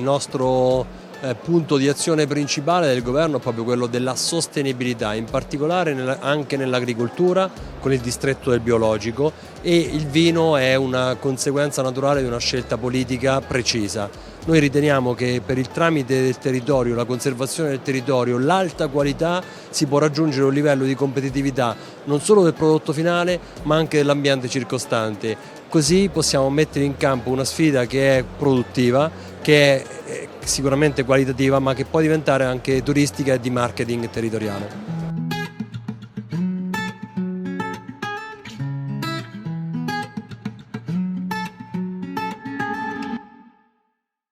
nostro punto di azione principale del governo è proprio quello della sostenibilità, in particolare anche nell'agricoltura con il distretto del biologico, e il vino è una conseguenza naturale di una scelta politica precisa. Noi riteniamo che per il tramite del territorio, la conservazione del territorio, l'alta qualità si può raggiungere un livello di competitività non solo del prodotto finale ma anche dell'ambiente circostante. Così possiamo mettere in campo una sfida che è produttiva, che è sicuramente qualitativa, ma che può diventare anche turistica e di marketing territoriale.